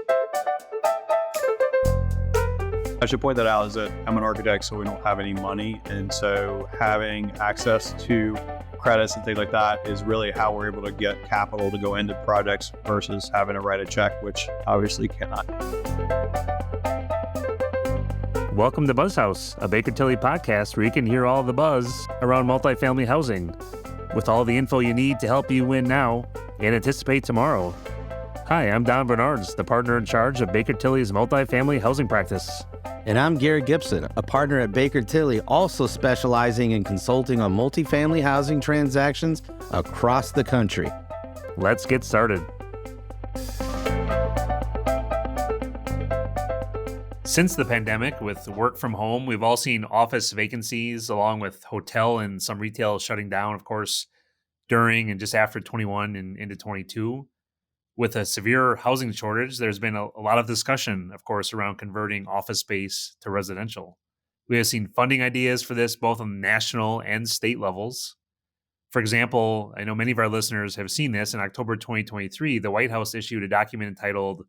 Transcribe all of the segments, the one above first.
I should point that out is that I'm an architect, so we don't have any money. And so having access to credits and things like that is really how we're able to get capital to go into projects versus having to write a check, which obviously cannot. Welcome to BuzzHouse, a Baker Tilly podcast where you can hear all the buzz around multifamily housing, with all the info you need to help you win now and anticipate tomorrow. Hi, I'm Don Bernards, the partner in charge of Baker Tilly's multifamily housing practice. And I'm Garrick Gibson, a partner at Baker Tilly, also specializing in consulting on multifamily housing transactions across the country. Let's get started. Since the pandemic, with work from home, we've all seen office vacancies along with hotel and some retail shutting down, of course, during and just after 21 and into 22. With a severe housing shortage, there's been a lot of discussion, of course, around converting office space to residential. We have seen funding ideas for this both on national and state levels. For example, I know many of our listeners have seen this. In October 2023, the White House issued a document entitled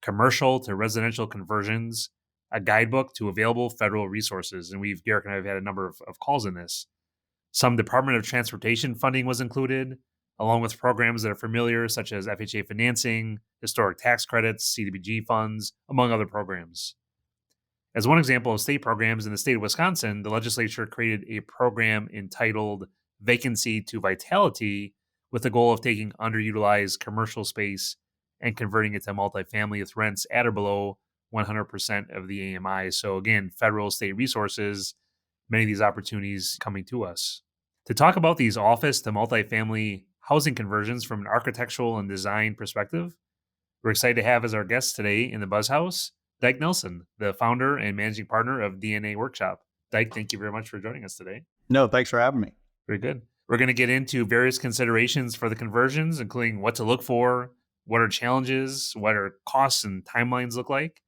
Commercial to Residential Conversions, a guidebook to available federal resources. And Garrick and I have had a number of calls in this. Some Department of Transportation funding was included, along with programs that are familiar, such as FHA financing, historic tax credits, CDBG funds, among other programs. As one example of state programs in the state of Wisconsin, the legislature created a program entitled Vacancy to Vitality with the goal of taking underutilized commercial space and converting it to multifamily with rents at or below 100% of the AMI. So again, federal, state resources, many of these opportunities coming to us. To talk about these office to multifamily housing conversions from an architectural and design perspective, we're excited to have as our guest today in the BuzzHouse, Dyke Nelson, the founder and managing partner of DNA Workshop. Dyke, thank you very much for joining us today. No, thanks for having me. Very good. We're going to get into various considerations for the conversions, including what to look for, what are challenges, what are costs and timelines look like.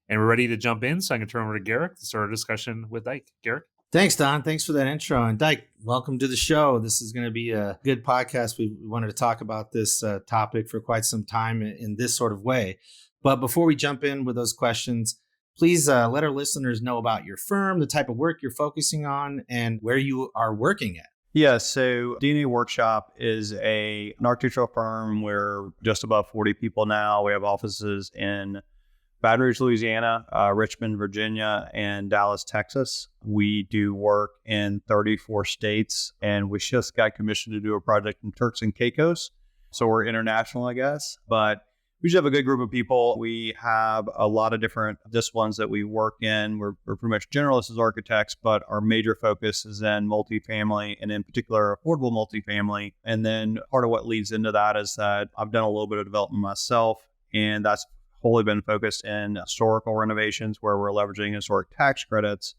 And we're ready to jump in, so I can turn over to Garrick to start our discussion with Dyke. Garrick? Thanks, Don. Thanks for that intro. And Dyke, welcome to the show. This is going to be a good podcast. We wanted to talk about this topic for quite some time in this sort of way. But before we jump in with those questions, please let our listeners know about your firm, the type of work you're focusing on, and where you are working at. Yeah, so DNA Workshop is an architectural firm. We're just above 40 people now. We have offices in Baton Rouge, Louisiana, Richmond, Virginia, and Dallas, Texas. We do work in 34 states, and we just got commissioned to do a project in Turks and Caicos. So we're international, I guess, but we just have a good group of people. We have a lot of different disciplines that we work in. We're pretty much generalists as architects, but our major focus is in multifamily, and in particular, affordable multifamily. And then part of what leads into that is that I've done a little bit of development myself, and that's wholly been focused in historical renovations where we're leveraging historic tax credits.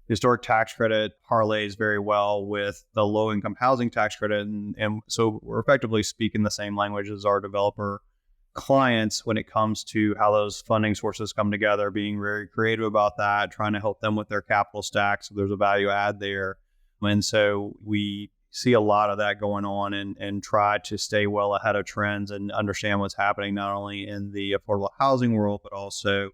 The historic tax credit parlays very well with the low-income housing tax credit. And so we're effectively speaking the same language as our developer clients when it comes to how those funding sources come together, being very creative about that, trying to help them with their capital stack so there's a value add there. And so we see a lot of that going on and try to stay well ahead of trends and understand what's happening not only in the affordable housing world, but also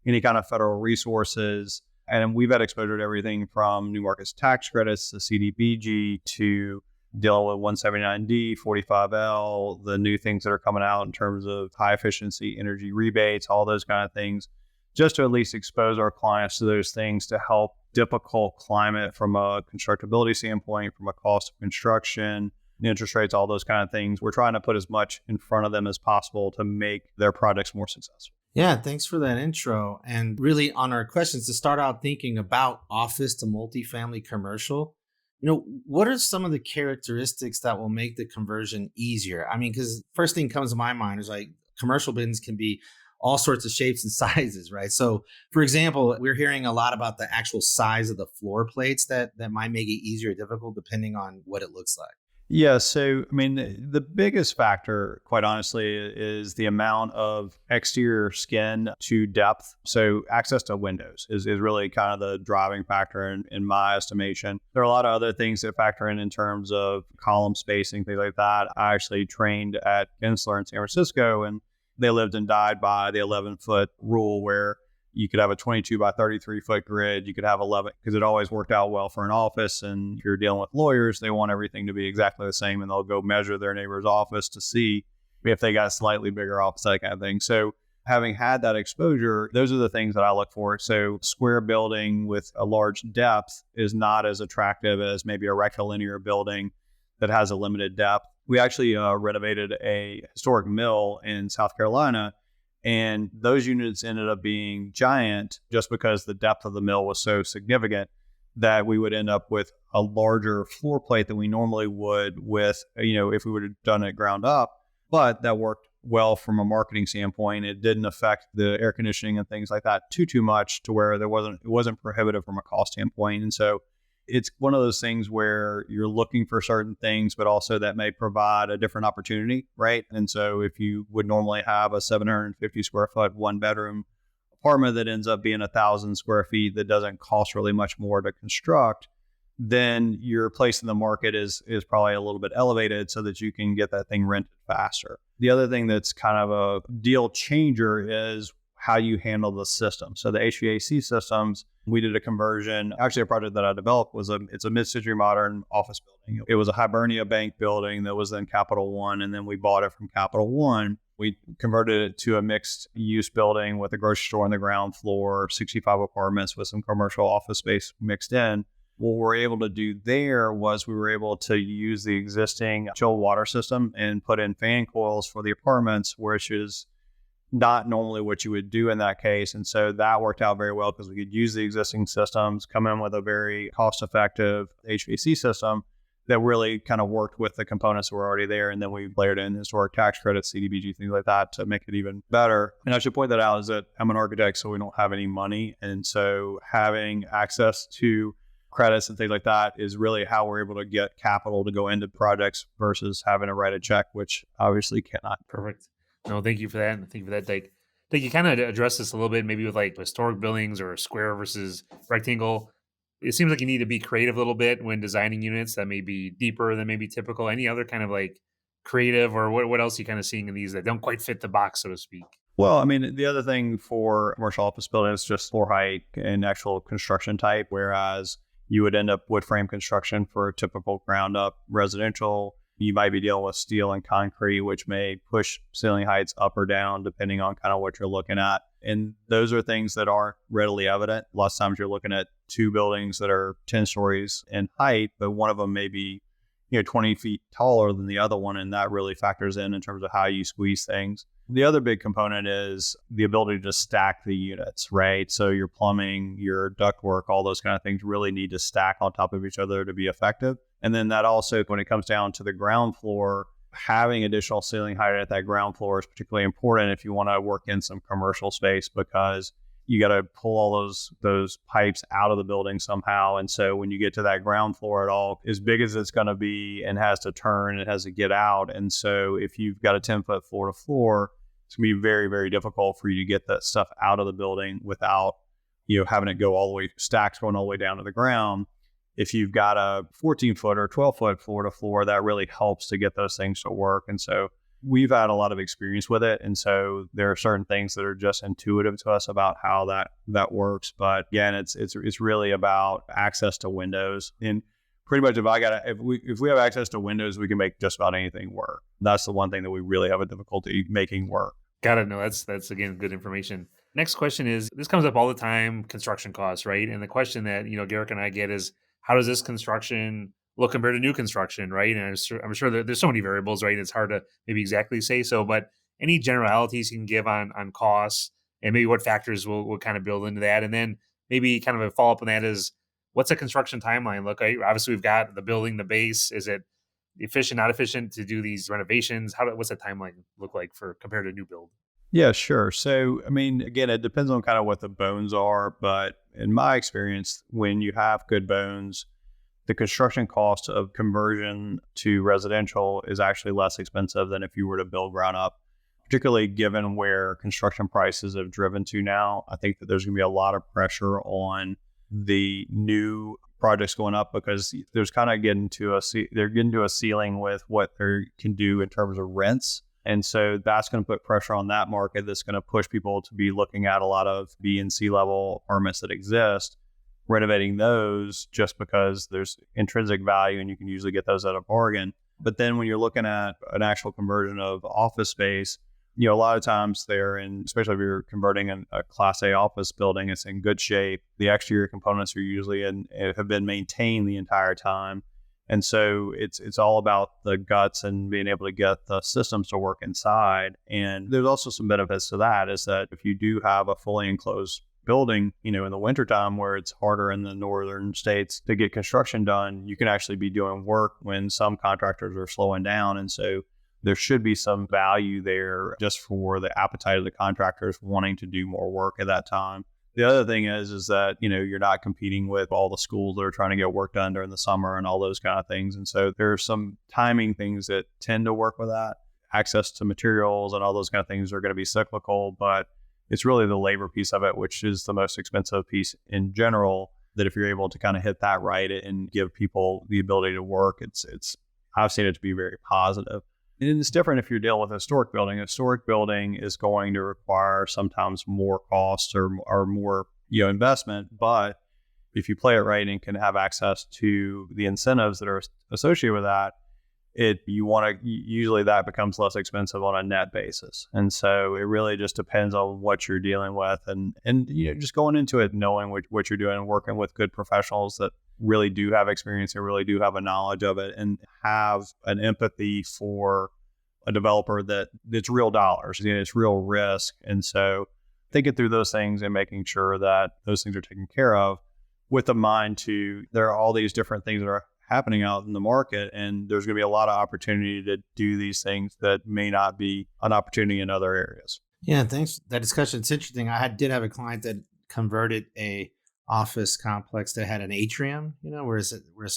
any kind of federal resources. And we've had exposure to everything from new markets tax credits to CDBG to dealing with 179D, 45L, the new things that are coming out in terms of high efficiency energy rebates, all those kind of things, just to at least expose our clients to those things to help difficult climate from a constructability standpoint, from a cost of construction, interest rates, all those kind of things. We're trying to put as much in front of them as possible to make their projects more successful. Yeah, thanks for that intro. And really on our questions, to start out thinking about office to multifamily commercial, what are some of the characteristics that will make the conversion easier? I mean, because first thing comes to my mind is like commercial buildings can be all sorts of shapes and sizes, right? So for example, we're hearing a lot about the actual size of the floor plates that might make it easier or difficult depending on what it looks like. Yeah. So, I mean, the biggest factor, quite honestly, is the amount of exterior skin to depth. So access to windows is really kind of the driving factor in my estimation. There are a lot of other things that factor in terms of column spacing, things like that. I actually trained at Gensler in San Francisco, and they lived and died by the 11-foot rule, where you could have a 22 by 33 foot grid. You could have 11, because it always worked out well for an office. And if you're dealing with lawyers, they want everything to be exactly the same, and they'll go measure their neighbor's office to see if they got a slightly bigger office, that kind of thing. So having had that exposure, those are the things that I look for. So square building with a large depth is not as attractive as maybe a rectilinear building that has a limited depth. We actually renovated a historic mill in South Carolina, and those units ended up being giant just because the depth of the mill was so significant that we would end up with a larger floor plate than we normally would with, if we would have done it ground up. But that worked well from a marketing standpoint. It didn't affect the air conditioning and things like that too much, to where it wasn't prohibitive from a cost standpoint. And so it's one of those things where you're looking for certain things, but also that may provide a different opportunity, right? And so if you would normally have a 750 square foot, 1-bedroom apartment that ends up being 1,000 square feet that doesn't cost really much more to construct, then your place in the market is probably a little bit elevated so that you can get that thing rented faster. The other thing that's kind of a deal changer is how you handle the system. So the HVAC systems, we did a conversion. Actually, a project that I developed it's a mid-century modern office building. It was a Hibernia Bank building that was then Capital One, and then we bought it from Capital One. We converted it to a mixed use building with a grocery store on the ground floor, 65 apartments with some commercial office space mixed in. What we're able to do there was we were able to use the existing chilled water system and put in fan coils for the apartments, which is not normally what you would do in that case. And so that worked out very well because we could use the existing systems, come in with a very cost-effective HVAC system that really kind of worked with the components that were already there. And then we layered in historic tax credits, CDBG, things like that to make it even better. And I should point that out is that I'm an architect, so we don't have any money. And so having access to credits and things like that is really how we're able to get capital to go into projects versus having to write a check, which obviously cannot. Perfect. No, thank you for that. And thank you for that, Dyke. Dyke, you kind of addressed this a little bit, maybe with like historic buildings or square versus rectangle. It seems like you need to be creative a little bit when designing units that may be deeper than maybe typical. Any other kind of like creative, or what else are you kind of seeing in these that don't quite fit the box, so to speak? Well, I mean, the other thing for commercial office buildings is just floor height and actual construction type, whereas you would end up wood frame construction for a typical ground up residential. You might be dealing with steel and concrete, which may push ceiling heights up or down depending on kind of what you're looking at. And those are things that aren't readily evident. Lots of times you're looking at two buildings that are 10 stories in height, but one of them may be 20 feet taller than the other one. And that really factors in terms of how you squeeze things. The other big component is the ability to stack the units, right? So your plumbing, your ductwork, all those kind of things really need to stack on top of each other to be effective. And then that also, when it comes down to the ground floor, having additional ceiling height at that ground floor is particularly important if you want to work in some commercial space, because you got to pull all those pipes out of the building somehow. And so when you get to that ground floor at all, as big as it's going to be and has to turn, it has to get out. And so if you've got a 10-foot floor to floor, it's going to be very, very difficult for you to get that stuff out of the building without, having it go all the way, stacks going all the way down to the ground. If you've got a 14-foot or 12-foot floor to floor, that really helps to get those things to work. And so we've had a lot of experience with it. And so there are certain things that are just intuitive to us about how that works. But again, it's really about access to windows. And pretty much if we have access to windows, we can make just about anything work. That's the one thing that we really have a difficulty making work. Got it. No, that's again, good information. Next question is, this comes up all the time, construction costs, right? And the question that, Garrick and I get is, how does this construction look compared to new construction, right? And I'm sure there's so many variables, right? It's hard to maybe exactly say so, but any generalities you can give on costs and maybe what factors will kind of build into that. And then maybe kind of a follow-up on that is, what's a construction timeline look like? Obviously, we've got the building, the base. Is it efficient, not efficient to do these renovations? What's the timeline look like for compared to new build? Yeah, sure. So, I mean, again, it depends on kind of what the bones are, but in my experience, when you have good bones, the construction cost of conversion to residential is actually less expensive than if you were to build ground up, particularly given where construction prices have driven to now. I think that there's going to be a lot of pressure on the new projects going up because there's kind of getting to a ceiling with what they can do in terms of rents. And so that's going to put pressure on that market. That's going to push people to be looking at a lot of B and C level apartments that exist, renovating those just because there's intrinsic value and you can usually get those at a bargain. But then when you're looking at an actual conversion of office space, a lot of times they're in, especially if you're converting a Class A office building, it's in good shape. The exterior components are usually have been maintained the entire time. And so it's all about the guts and being able to get the systems to work inside. And there's also some benefits to that, is that if you do have a fully enclosed building, in the wintertime where it's harder in the northern states to get construction done, you can actually be doing work when some contractors are slowing down. And so there should be some value there just for the appetite of the contractors wanting to do more work at that time. The other thing is that, you're not competing with all the schools that are trying to get work done during the summer and all those kind of things. And so there are some timing things that tend to work with that. Access to materials and all those kind of things are going to be cyclical, but it's really the labor piece of it, which is the most expensive piece in general, that if you're able to kind of hit that right and give people the ability to work, I've seen it to be very positive. And it's different if you're dealing with a historic building. A historic building is going to require sometimes more costs or more investment. But if you play it right and can have access to the incentives that are associated with that, usually that becomes less expensive on a net basis. And so it really just depends on what you're dealing with and just going into it knowing what you're doing and working with good professionals that really do have experience and really do have a knowledge of it and have an empathy for a developer that's real dollars, it's real risk. And so thinking through those things and making sure that those things are taken care of with a mind to, there are all these different things that are happening out in the market, and there's going to be a lot of opportunity to do these things that may not be an opportunity in other areas. Yeah, thanks for that discussion. It's interesting. I did have a client that converted a office complex that had an atrium, where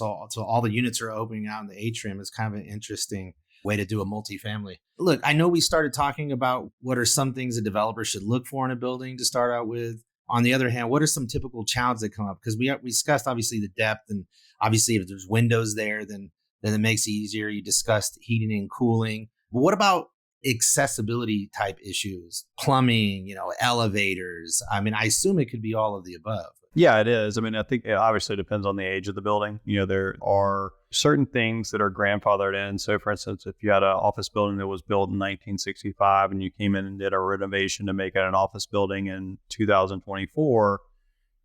all the units are opening out in the atrium. Is kind of an interesting way to do a multifamily. Look, I know we started talking about what are some things a developer should look for in a building to start out with. On the other hand, what are some typical challenges that come up? Because we discussed obviously the depth, and obviously if there's windows there, then it makes it easier. You discussed heating and cooling. But what about accessibility type issues, plumbing, elevators? I mean, I assume it could be all of the above. Yeah, it is. I mean, I think it obviously depends on the age of the building. There are certain things that are grandfathered in. So for instance, if you had an office building that was built in 1965 and you came in and did a renovation to make it an office building in 2024,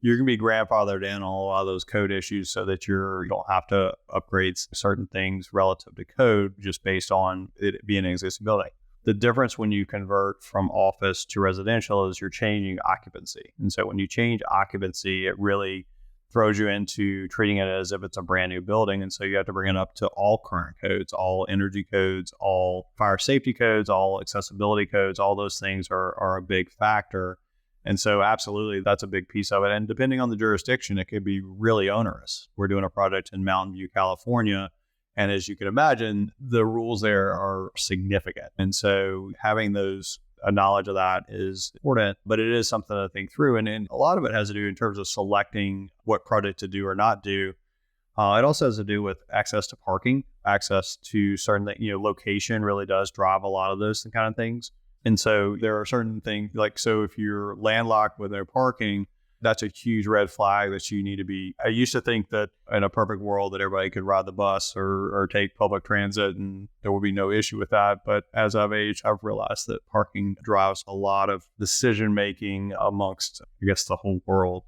you're going to be grandfathered in on a lot of those code issues so that you don't have to upgrade certain things relative to code just based on it being an existing building. The difference when you convert from office to residential is you're changing occupancy. And so when you change occupancy, it really throws you into treating it as if it's a brand new building. And so you have to bring it up to all current codes, all energy codes, all fire safety codes, all accessibility codes. All those things are a big factor. And so absolutely, that's a big piece of it. And depending on the jurisdiction, it could be really onerous. We're doing a project in Mountain View, California. And as you can imagine, the rules there are significant. And so having a knowledge of that is important, but it is something to think through. And a lot of it has to do in terms of selecting what project to do or not do. It also has to do with access to parking, access to certain, location really does drive a lot of those kind of things. And so there are certain things so if you're landlocked with no parking, that's a huge red flag that you need to be. I used to think that in a perfect world that everybody could ride the bus or take public transit and there would be no issue with that. But as I've aged, I've realized that parking drives a lot of decision making amongst, I guess, the whole world.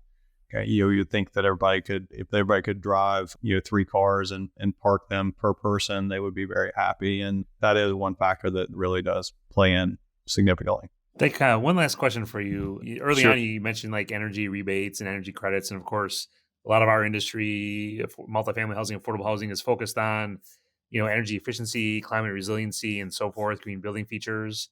Okay, you'd think that if everybody could drive, 3 cars and park them per person, they would be very happy. And that is one factor that really does play in significantly. Dyke, one last question for you. Early Sure. on, you mentioned energy rebates and energy credits. And of course, a lot of our industry, multifamily housing, affordable housing is focused on, energy efficiency, climate resiliency, and so forth, green building features.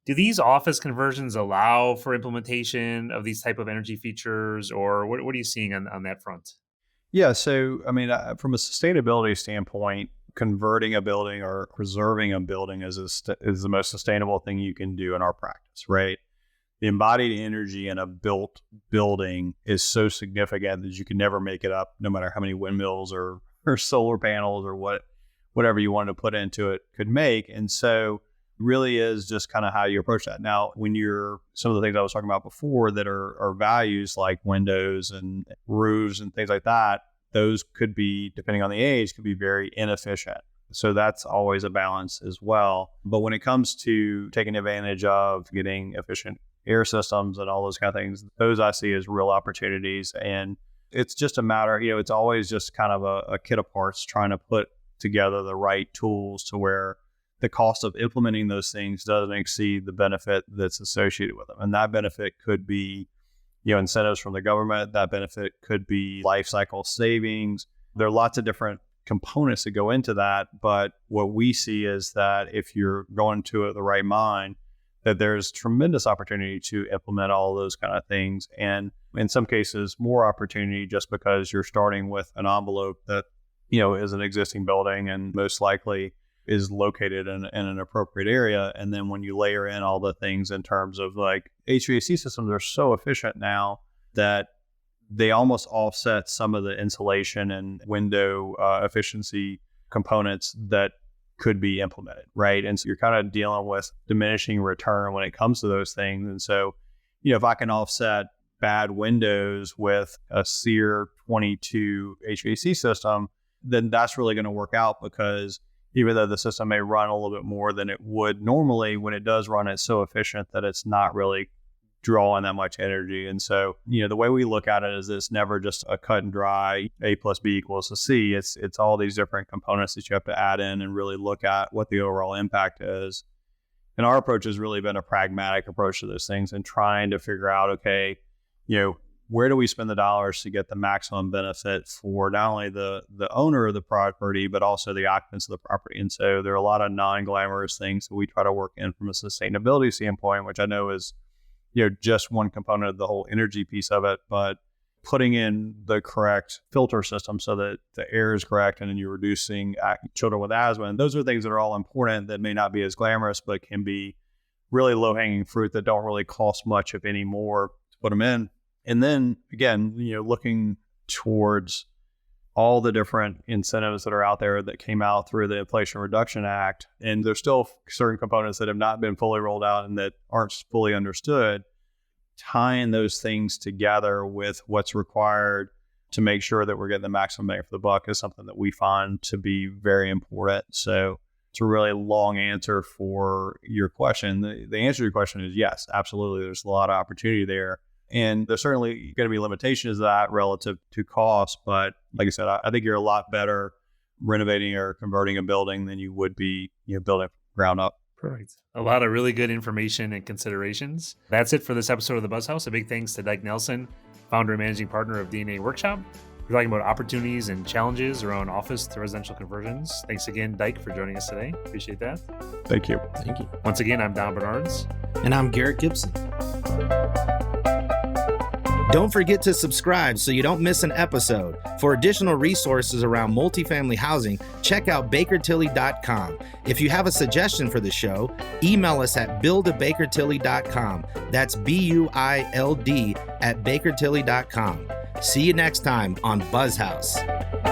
Do these office conversions allow for implementation of these type of energy features, or what are you seeing on that front? Yeah. So, I mean, from a sustainability standpoint, converting a building or preserving a building is the most sustainable thing you can do in our practice, right? The embodied energy in a built building is so significant that you can never make it up, no matter how many windmills or solar panels or whatever you wanted to put into it could make. And so really is just kind of how you approach that. Now, when you're some of the things I was talking about before that are values like windows and roofs and things like that, those could be, depending on the age, could be very inefficient. So that's always a balance as well. But when it comes to taking advantage of getting efficient air systems and all those kind of things, those I see as real opportunities. And it's just a matter, it's always just kind of a kit of parts trying to put together the right tools to where the cost of implementing those things doesn't exceed the benefit that's associated with them. And that benefit could be, incentives from the government. That benefit could be life cycle savings. There are lots of different components that go into that. But what we see is that if you're going to it the right mind, that there's tremendous opportunity to implement all of those kind of things. And in some cases, more opportunity just because you're starting with an envelope that, is an existing building and most likely is located in an appropriate area. And then when you layer in all the things in terms of like HVAC systems are so efficient now that they almost offset some of the insulation and window efficiency components that could be implemented, right? And so you're kind of dealing with diminishing return when it comes to those things. And so, if I can offset bad windows with a SEER 22 HVAC system, then that's really going to work out, because even though the system may run a little bit more than it would normally, when it does run, it's so efficient that it's not really drawing that much energy. And so, the way we look at it is it's never just a cut and dry A plus B equals a C. It's all these different components that you have to add in and really look at what the overall impact is. And our approach has really been a pragmatic approach to those things and trying to figure out, okay, where do we spend the dollars to get the maximum benefit for not only the owner of the property, but also the occupants of the property. And so there are a lot of non-glamorous things that we try to work in from a sustainability standpoint, which I know is just one component of the whole energy piece of it, but putting in the correct filter system so that the air is correct and then you're reducing children with asthma. And those are things that are all important that may not be as glamorous, but can be really low-hanging fruit that don't really cost much, if any more, to put them in. And then again, looking towards all the different incentives that are out there that came out through the Inflation Reduction Act. And there's still certain components that have not been fully rolled out and that aren't fully understood. Tying those things together with what's required to make sure that we're getting the maximum bang for the buck is something that we find to be very important. So it's a really long answer for your question. The answer to your question is yes, absolutely. There's a lot of opportunity there. And there's certainly going to be limitations to that relative to cost. But like I said, I think you're a lot better renovating or converting a building than you would be building from ground up. Perfect. A lot of really good information and considerations. That's it for this episode of the BuzzHouse. A big thanks to Dyke Nelson, founder and managing partner of DNA Workshop. We're talking about opportunities and challenges around office to residential conversions. Thanks again, Dyke, for joining us today. Appreciate that. Thank you. Thank you. Once again, I'm Don Bernards. And I'm Garrick Gibson. Don't forget to subscribe so you don't miss an episode. For additional resources around multifamily housing, check out bakertilly.com. If you have a suggestion for the show, email us at build@bakertilly.com. That's BUILD @bakertilly.com. See you next time on BuzzHouse.